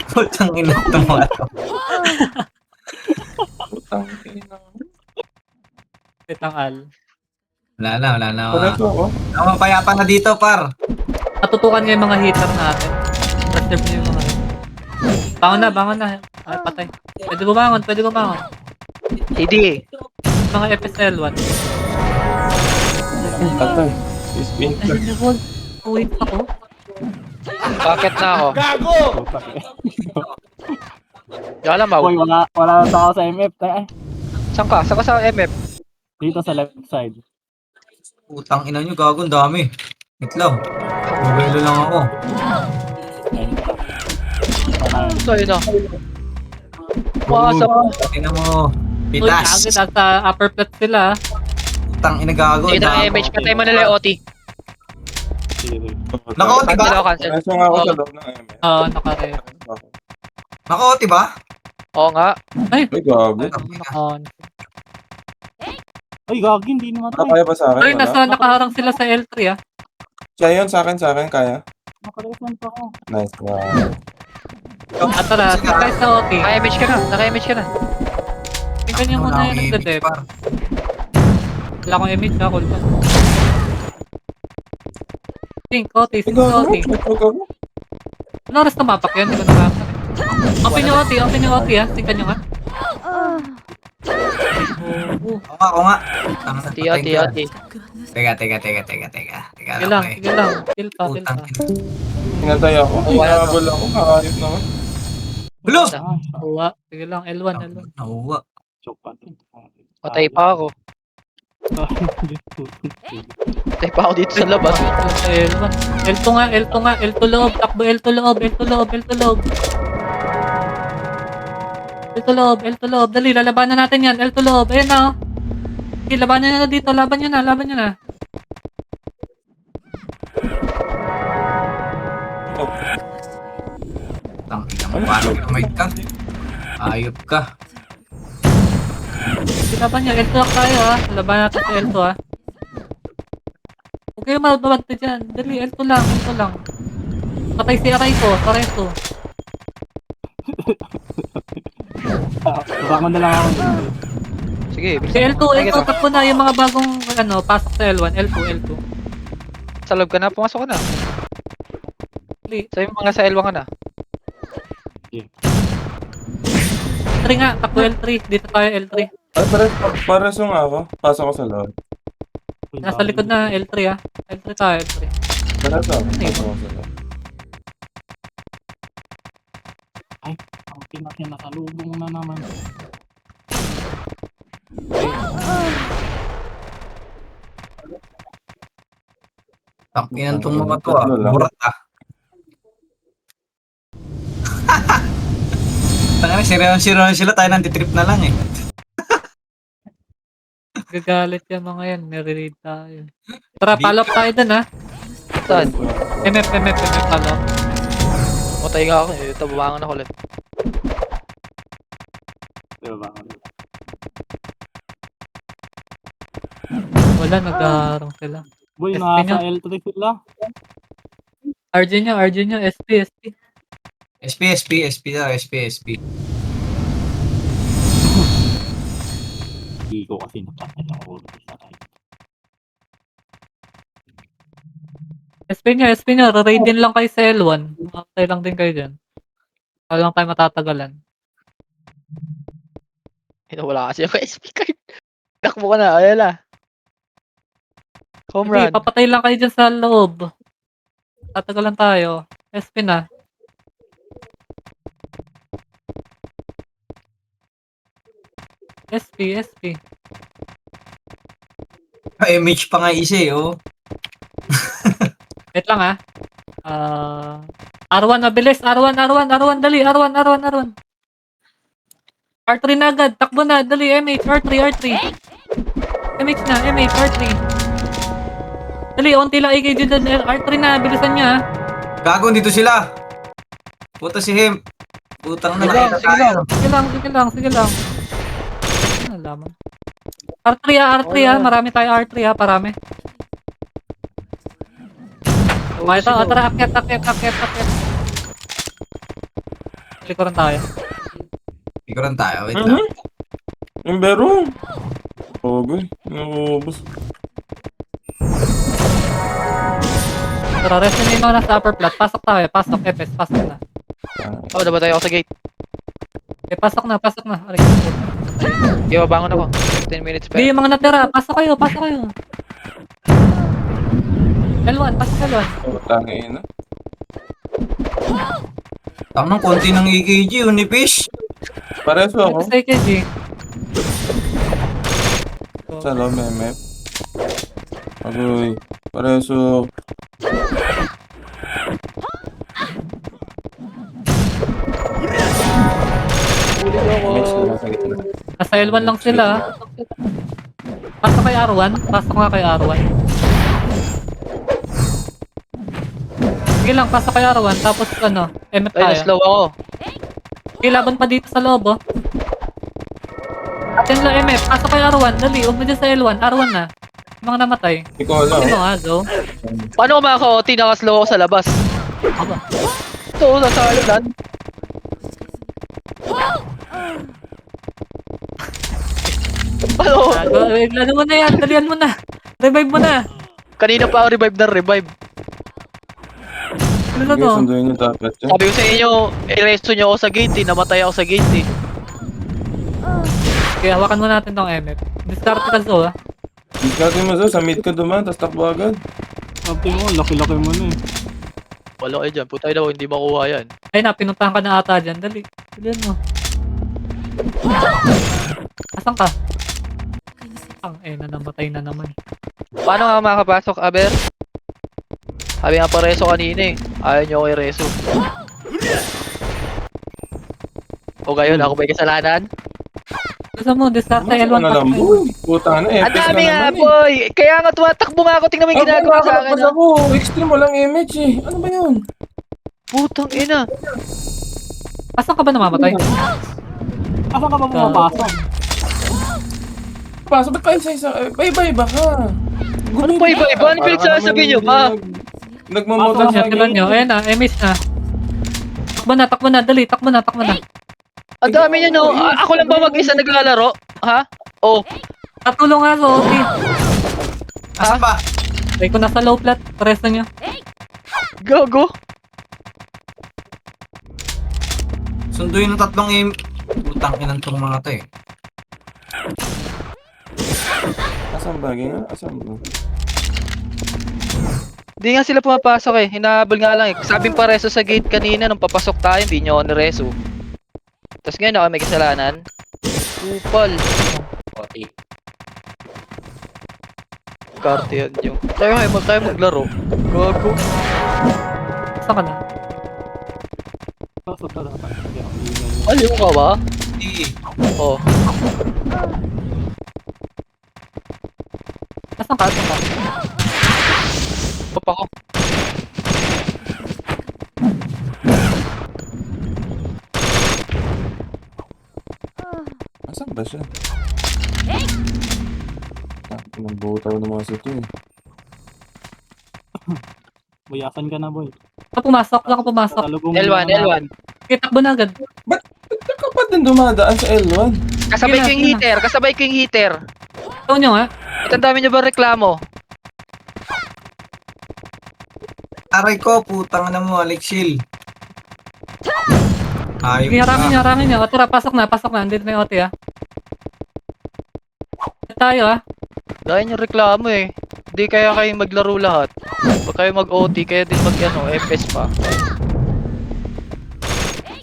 Putang ina ito mga to. Putang ina. Wait lang, Al. Wala na. Pares ako. Mapayapa na dito, par. Natutukan niya yung mga hitter natin. Reserve niya yung mga Bangon na. Ay, patay. Pwede bumangon. CD. Mga FSL1. Patay. Spin ka. Ay, level. Wait ako. Bakit na ako? Putang ina. Yung alam mo. Uy, wala na ako sa MF. Ay, Saan ka? Saan ka sa MF? dito sa left side. Putang ina nyo, gago, ang dami. Wait lang. Mobile lang ako. Ayun. Sa'yo na. Maasa mo. Tingnan mo. Uy, Pitas. agad. Nasa upper flat sila. Putang ina, gago. Dito na image. Patay mo nila yung OT. Sige. Naka-OT ba? Cancel ako, cancel. Pares nga ako sa loob ng ML. Oo, nakare. Naka-OT ba? Oo nga. Ay, gago. Naka-on. Ay, gagi, hindi namatay. Kaya ba sa akin? Ay, Wala? nakaharang sila sa L3 ah. Siya yun, sa akin, kaya. Nakaresan pa ako. Nice one. At tara, sakay sa OT. Naka-image ka na. Naka-image ka na. Tingnan nyo muna yung nagdadep. Wala akong image ha, cool pa. Think, OT. Ano oras tumapak yun? Hindi ko nakakan eh. Open yung OT ha. Tingnan nyo nga. Oo. Ako nga. Tama na, Ati, patayin ati, ko yan. ati. Teka. Sige lang, sige lang. Kill pa, kill Putang pa. ina. Hinantay ako. Hinabol ako. Kakayot naman. Hulo! Uwa. Sige lang, L1, L1. Nauwa. Choke pa din. Patay pa ako. Patay pa ako dito sa labas. Sa L1. L2 nga, L2 nga, L2 loob. Takbo, L2 loob, L2 loob, L2 loob. L2 loob, L2 loob. Dali, lalabanan natin yan. L2 loob. Ayan na, oh. Okay, labanan nyo na dito. Laban nyo na, laban nyo na. Tangina mo, paano kamay ka? Ayop ka. Laban nyo, L2 lang tayo, ha. Laban natin sa L2, ha. Huwag kayo mababagta dyan. Dali, L2 lang, L2 lang. Patay si Aray ko, Pareto. Bangon na lang ako. Sige, Si bilisan L2, mo. Ay, L2, kita. takbo na yung mga bagong, pasok sa L1. L2, L2. Sa loob ka na, pumasok ka na. Dali. Sabi mo mga sa L1 ka na. L3 nga, takbo L3. Dito tayo L3. Ay, pares yung ako. Pasok ko sa loob. Nasa likod na L3, ha. L3 tayo, L3. Pares ako. Pasok ko sa loob. Ang pinakya nakalubong na naman. Takinan tong mga to ah. Burat ah. Tangina, seryoso sila. Tayo nantitrip na lang eh. Gagalit yung mga yan. Nare-raid tayo. Tara, follow up tayo dun, ha. Saan? MF, follow up. Patay nga ako eh. Ito, babangon ako ulit. Diba bangon? Wala, nag-aarong sila. Boy, SP nasa nyo. L3 sila. RG nyo, SP. SP daw, SP. Hindi ko kasi nakatay ako. SP nyo, ra-raid din lang kayo sa L1. Makakatay lang din kayo dyan. Wala lang tayo matatagalan. Wala kasi yung SP card. Takbo ka na, ayala. Home Hindi, run. papatay lang kayo dyan sa loob. Tatagalan tayo. SP na. SP. MH pa nga isa eh oh. Wait lang, ha. R1, mabilis. R1, dali. R1. R3 na agad. Takbo na. Dali, MH. R3. MH na. MH, R3. Dali, unti lang AKG dun. R3 na. Bilisan niya, ha. Gago, dito sila. Puta si Him. Putang na nakita tayo. Sige lang. Ano lamang. R3, ha. Marami tayo R3, ha. Parami. Tara, akyat. Likuran tayo. Ikuran tayo, wait lang. Yung berong. Okay. Naubos. Tara, rest na yung mga nasa upper plat. Pasok tayo. Pasok, FS. Pasok na. Oh, nabatay ako sa gate. Pasok na. Aray, Hindi, babangon ako. 10 minutes pa. Hindi, yung mga natira. Pasok kayo. L1, pasok L1. Tangin na. Tamang konti ng EKG, Unifish. Pares ako. Sa AKG. Sa loob, MF. Agoy. Pares ako. Huli ko ako. Match na lang sa gitna. Nasa L1 lang sila. Pasok kay R1. Pasok nga kay R1. Sige lang, pasok kay R1. Tapos MF Ay, tayo. na-slow ako. Sige, laban pa dito sa loob, oh. Atin lang MF. Pasok kay R1. Dali, huwag mo dyan sa L1. R1 na. Yung mga namatay. Hindi ko alam. Sino nga, go. Paano ko makaka-OT? Naka-slow ako sa labas. Aba. Ito, nasa island. Ano? Lalo mo na yan. Dalian mo na. Revive mo na. Kanina pa ako revive na revive. Ano na Sige, to? sunduin niyo dapat yan. Sabi ko sa inyo, i-resto nyo ako sa gate eh. Namatay ako sa gate eh. Okay, hawakan mo natin tong MF. Discard ka Zo, ah. Discard mo sa mid ka duman, tapos takbo agad. Sabi mo, laki-laki mo na eh. Wala kayo dyan. Putay daw, hindi makuha yan. Ay na, pinuntahan ka na ata dyan. Dali. Dalihan mo. Asan ka? Na namatay na naman. Paano nga makapasok, Aber? Sabi nga pa Reso kanina eh. Ayaw nyo kay Reso. O gayon, ako may kasalanan? Gusto mo, discard na Masa L1 ka na lang, pa. boy. Puta na, Ang Epes dami na nga, naman eh. boy! Kaya nga tumatakbo nga ako. Tingnan mo yung ginagawa sa akin. Nakakalagpas ah. ako. Extreme, walang image eh. Ano ba yun? Putang ina. Asan ka ba namamatay? Asan ka ba pumapasok? Pasok, ba't pa isa-isa? Iba-iba ka. Ano pa iba-iba? Ano pinagsasabi nyo ba? Nagmamotor Pasok sa nyo, nyo. Ayan na, MS na. Takbo na, dali, takbo na. Ang dami nyo, no? Ako lang ba mag-isa naglalaro? Ha? Oh, Tatulong nga, so, okay. Asan ba? Ay, kung nasa low plat, pares na nyo. gago. Sunduin ng tatlong aim. Putang inang tong mga to eh. Asan ba? Ganyan? Asan ba? Hindi nga sila pumapasok eh. Hinahabol nga lang eh. Sabing pa Reso sa gate kanina nung papasok tayo, hindi nyo ako ni-Reso. Tapos ngayon ako may kasalanan. Kupal. Karte yan yung. Tayo maglaro. Gago. Saan ka na? Pasok ka dapat. Hindi ako ingay. Aliw ka ba? Hindi. Oh. Asan ka? Papa ko. Asan ba siya? Nagbuhutaw ng mga sito eh. Buyasan ka na, boy. Pumasok. Talugong L1, L1. Okay, takbo na agad. Ba't ka pa din dumadaan sa L1? Kasabay ko yung Sige na. heater. Kasabay ko yung heater. Ito nyo, ha? At ang dami nyo ba reklamo? Aray ko, putang na mo, Alexil. Ayop Sige, harangin nyo. O, tira, pasok na. Andito na yung OT, ha? Tayo, ha? Dahil yung reklamo eh. Hindi kaya kayo maglaro lahat. Pag kayo mag-OT, kaya din mag-ano, FPS pa.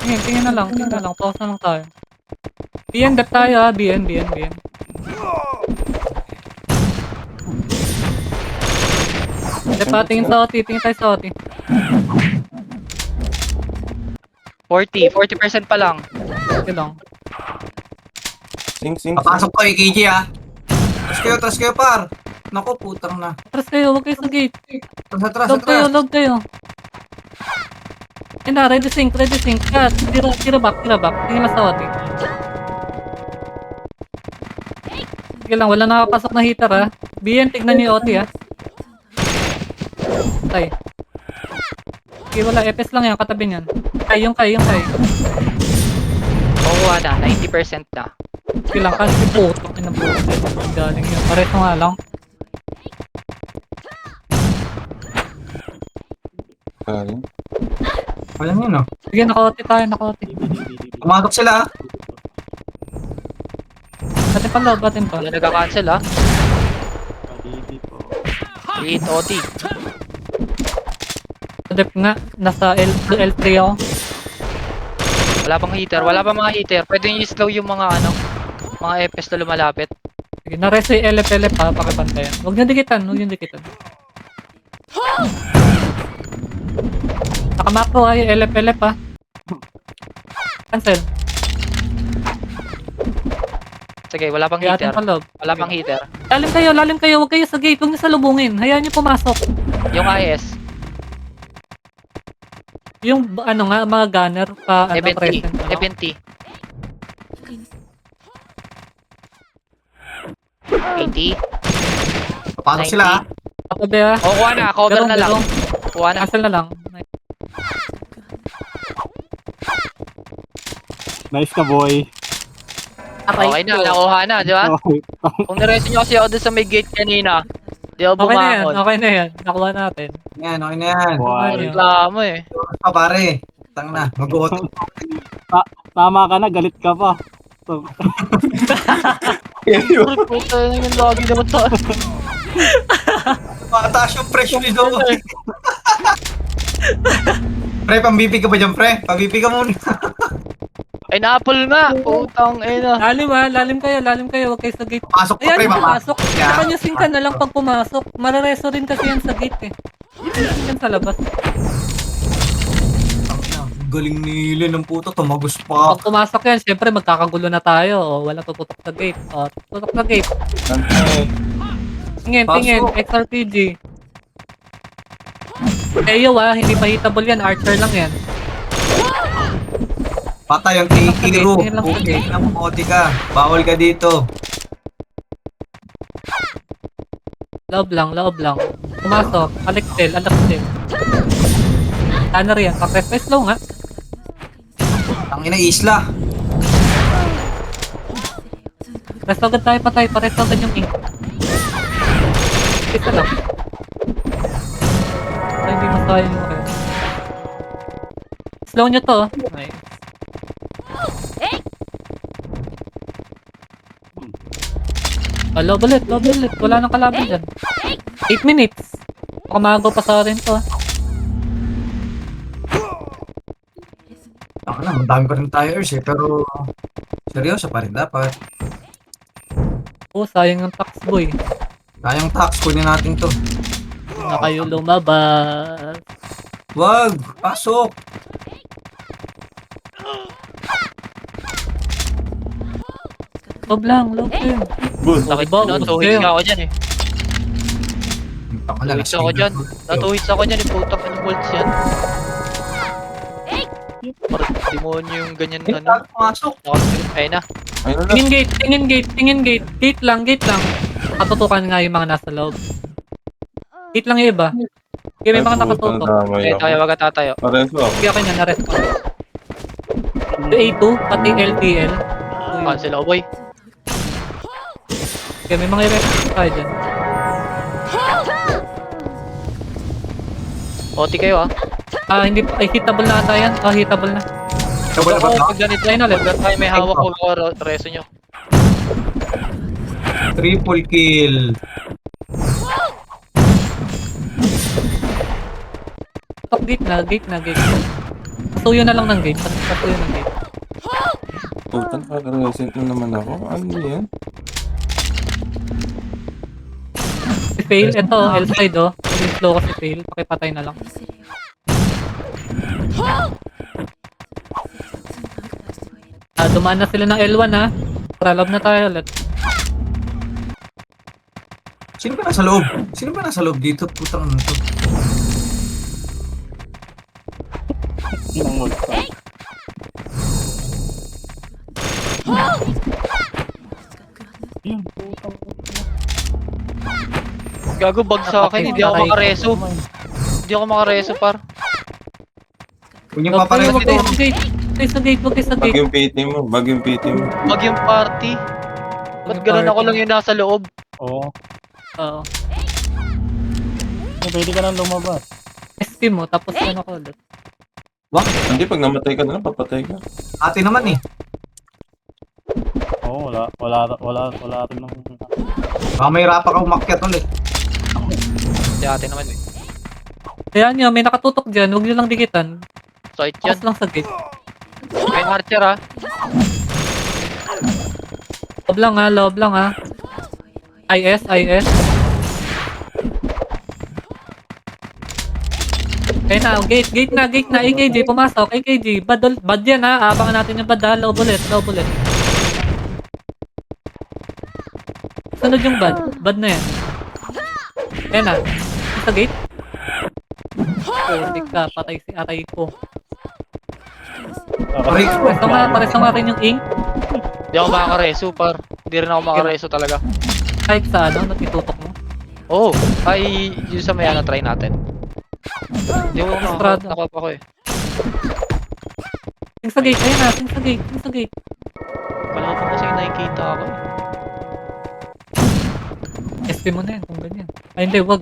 Tingin na lang. Pause na lang tayo. BN, dep tayo, ha? BN. Dep, ha? Tingin tayo sa OT. 40% pa lang. Okay lang. Sing. Papasok ko eh, KJ ah. Tras kayo par. Naku, putang na. Atras kayo, huwag kayo sa gate. Atras. Log kayo. Ayun na, ready sync. Cut. Tira back. Tingin mas sa OT. Sige lang, wala nakapasok na heater, ha? BN, tignan niyo yung OT, ha? Tay. Sige, wala. FS lang yan, katabi niyan. Yung kay. Kukuha na, 90% na. Sige lang, kasi putok na bullshit. Galing yun. Pareto nga lang. Kaya. Alam nyo no? Sige, naka-OT tayo. Pumatok sila ah. Batin pa. Wala nagka-cancel ha. Kadidi po. 8 OT. Dep nga, nasa L3 ako. Wala pang mga heater. Pwede nyo i-slow yung mga mga FPS na lumalapit. Sige, na-reso yung LF ha, pakibantayan. Huwag nyo dikitan. Naka-macro ha, yung LF ha. Cancel. Sige, wala pang Kaya atin heater. pa loob. Wala pang heater. Lalim kayo. Huwag kayo sa gate. Huwag nyo salubungin. Hayaan nyo pumasok. Yung IS. Yung mga gunner pa, present. 70. 80. Papasok sila ah. Katabi ha. O, kuha na. Cover na lang. Kuha na. Cancel na lang. Nice ka, boy. Okay na. Nakuha na, di ba? Okay. Kung nireso nyo kasi ako dun sa may gate kanina, di ako bumangon. Okay na yan. Nakuha natin. Yan, okay na yan. Boy. Reklamo eh. Pa pare. Tang na, mag-uot. Tama ka na, galit ka pa. Puta yung lagi naman tayo. Mataas yung presyo ni Zoe. Pre, pang-BP ka ba dyan, pre? Pang-BP ka muna. Ay, na-apple nga. Putang ina. Lalim kayo, huwag kayo sa gate. Pasok ka, pre, Ayan, mamasok. pumasok. Saka nyo singkan na lang pag pumasok. Marareso rin kasi yan sa gate eh. Yan sa labas. Galing ni Lil ng puto, tumagos pa. Pag pumasok yan, syempre magkakagulo na tayo. O, wala tututok sa gate. O, tutok sa gate. Antay. Tingin, Pasok. XRPG. Eyo hindi pa hitable yan. Archer lang yan. Patay ang Kikiro. Tingin lang sa Okay, gate. namumote ka. Bawal ka dito. Loob lang. Pumasok. Alexel. Ano rin yan? Pag-refresh slow nga. Tangina isla. Resto agad tayo patay. Paresto agad yung ink. Isa lang. Ay, hindi masaya yung kayo. Slow nyo to. Ay. Love ulit. Wala nang kalaban dyan. 8 minutes. Baka magaw pa sa atin to. Ako na, madami pa rin tayo Ers eh, pero seryoso pa rin dapat. Sayang yung tax boy. Kayang tax, kunin natin to. Na kayo lumabas. Wag, pasok. Loob lang. Good. Sakit Diba, na, ubos 2 hits kayo. nga ako dyan eh. Taka 2 hits ako dyan. Na 2 hits ako dyan eh. Putang ina bolts yan. Parang demonyo yung ganyan ano. Pasok. Ayun na. Ayun na. Tingin gate. Gate lang. Katutukan nga yung mga nasa loob. Gate lang yung iba. Okay, may mga nakatutok. Eh, tayo, wag ka tatayo. Pareso ako. Kaya kanya na-rest. Yung A2, pati LTL. Cancel ako boy. Okay, may mga i-rest tayo dyan. OT kayo ah. Hindi pa. Ay, hitable na ata yan. Hitable na. Double Ako, ba? pag ganito Ayun ulit. pag tayo may hawak ko reso nyo. Triple kill. Top gate na. Pasuyo na lang ng gate. Pasuyo ng gate. Putang kaka-reset na naman ako. Ano yan? Si Fail, ito, L-side Yung slow kasi Fail. Pakipatay na lang. Dumaan na sila ng L1 Pralab na tayo ulit. Sino ba nasa loob dito? Putang ano to? Yun ang multa. Yun, putang. Gago bag sa akin, hindi ako makareso. Hindi ako makareso par. Kung yung papareso Huwag kayo sa gate. Huwag kayo sa Bag gate. yung PT mo. Bag yung PT mo. Wag yung party. Ba't ganun ako lang yung nasa loob? Oo. Oo. Pwede ka nang lumabas. SP mo, tapos yan ako ulit. Hindi, pag namatay ka na lang, papatay ka. Ate naman eh. Oo, wala rin ng... Baka may rapa ka umakyat ulit. Si ate naman eh. Kaya nyo, may nakatutok dyan. Huwag nyo lang dikitan. Sight yan. Tapos lang sa gate. May archer ah. Loob lang IS. Kaya na, gate na. AKG, pumasok. AKG, bad yan Abangan natin yung bad Loob ulit. Sunod yung bad. Bad na yan. Kaya na. Sa gate. Putik ka, patay si aray ko. Pareso nga rin yung ink. Hindi ako makakareso par. Hindi rin ako makareso talaga. Kahit sa itutok mo. Oo. Ay, yun sa may try natin. Hindi ko Estrada. nakap ako eh. Sing sa gate, ayun na. Sing sa gate. Wala ko kasi nakikita ako eh. SP mo na yan kung ganyan. Ay hindi, wag.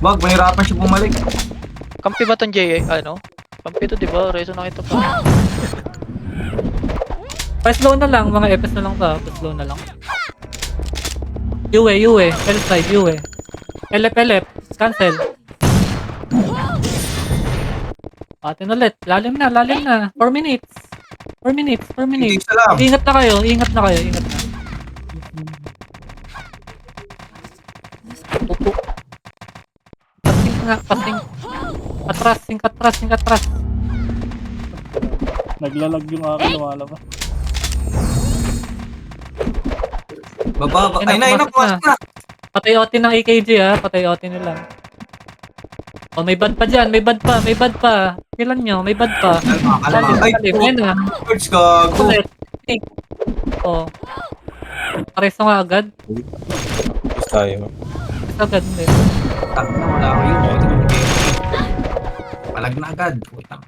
Wag, mahirapan siya bumalik. Kampi ba tong J? Ano? Kampi to diba? Reso na kita pa. Pa-slow na lang, mga FS na lang ba? Pa-slow na lang. Yue. L-side, Yue. LF. Cancel. Atin ulit. Lalim na. 4 minutes. 4 minutes. Hindi isa lang. Ingat na kayo. Upo. Pasing. Atras. Naglalag yung akin, lumalabas. Baba. Ayun na, Ay na, pumasok pumasok na. Patay OT ng AKG patay OT nila. Oh, may bad pa dyan, may bad pa. Kailan nyo, may bad pa. Kalma. Ay, Ayun na. George, gago. Ulit. Oh. Pareso nga agad. Tapos tayo. Agad, hindi. Tag na, wala ko yun. Palag na agad. Putang.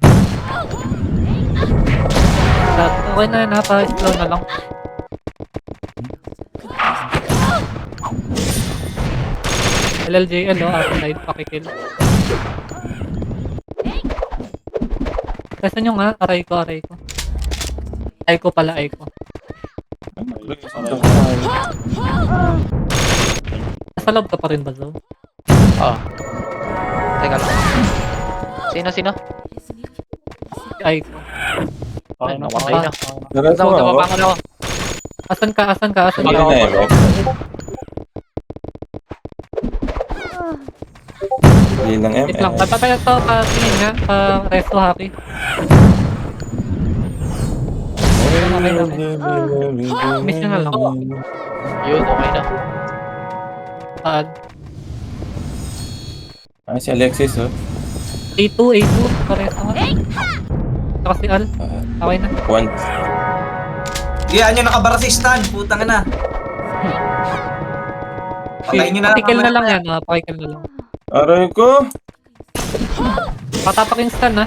Okay na yun pa-slow na lang. LLJL, outside, pakikill. Kasi nyo nga, aray ko. Ay ko. Nasa loob ka pa rin ba, Zo? Oh. Teka lang. Sino? Ay ko. Okay na, Namatay na. Diretso Ako, nga ako. napapangan ako. Asan ka? Hindi na eh. Hindi lang Wait lang, patatayo to, tingin nga, resto happy. Miss nyo na lang. Yun, okay na. Pad. Ah, si Alexis oh. A2, pareso nga. Saka si Al, okay na. One. Yan yung nakabarasistan. Putang na. Patayin nyo na lang. Pakikill na lang yan, pakikill na lang. Aray ko! Patapak yung stun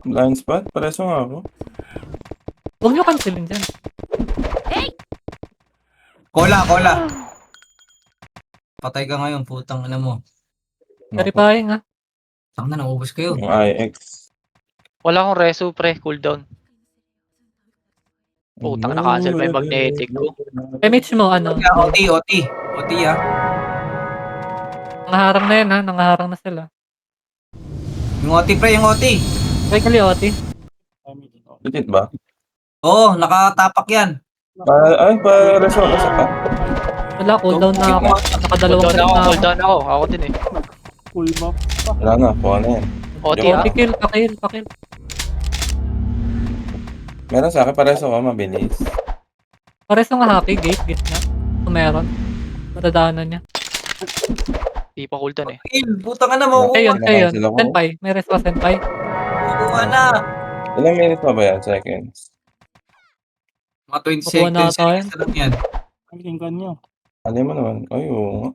Blind spot? Pareso nga ako. Huwag nyo cancelin dyan. Kola. Patay ka ngayon, putang ina mo. Verifying ha. Saan na, naubos kayo. Yung IX. Wala akong reso, pre. Cooldown. Putang, na-cancel pa yung magnetic ko. MH mo, ano? OT ah. Nangaharang na yan ha, nangaharang na sila. Yung OT pre, yung OT. Okay, kali OT. Legit ba? Oo, nakatapak yan. Pareso ako sa pa. Wala, cooldown na ako. Nakadalawang Cooldown kill ako, na ako. cooldown ako. Ako din eh. Full map pa. Wala na, kuha na yan. OT Yung ah. Pakikill. Meron sa akin, pareso ako, mabilis. Pareso nga happy, gate na. Kung meron. Matadaanan niya. Di pa cooldown eh. Putang ina mo. Ayun. Nakancel ako. Senpai. May rest pa, Senpai. Kukuha na. Ilang minutes pa ba yan? Seconds? Mga 20 Kukuha na seconds. tayo. Seconds na lang yan. Ang tingkan nyo. Alam mo naman. Ay, oo nga.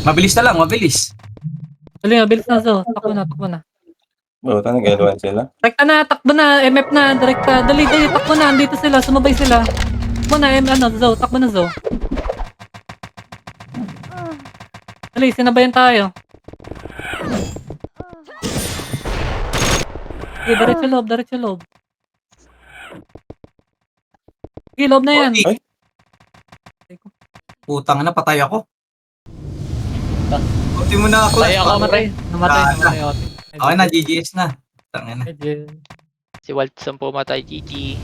Mabilis na lang, mabilis. Dali, bilis na Zo. Takbo na. Buta, nag-L1 sila. Rekta na, takbo na, MF na, direkta. Dali, takbo na, andito sila, sumabay sila. Takbo na, Zo, takbo na Zo. Dali, sinabayan tayo. Okay, diretso loob. Okay, loob na yan. Ay. Putang na, patay ako. Ulti mo na ako. Patay ako. Namatay. Okay na, GGS na. Tangina. Medyo. Si Walt ang pumatay, GG.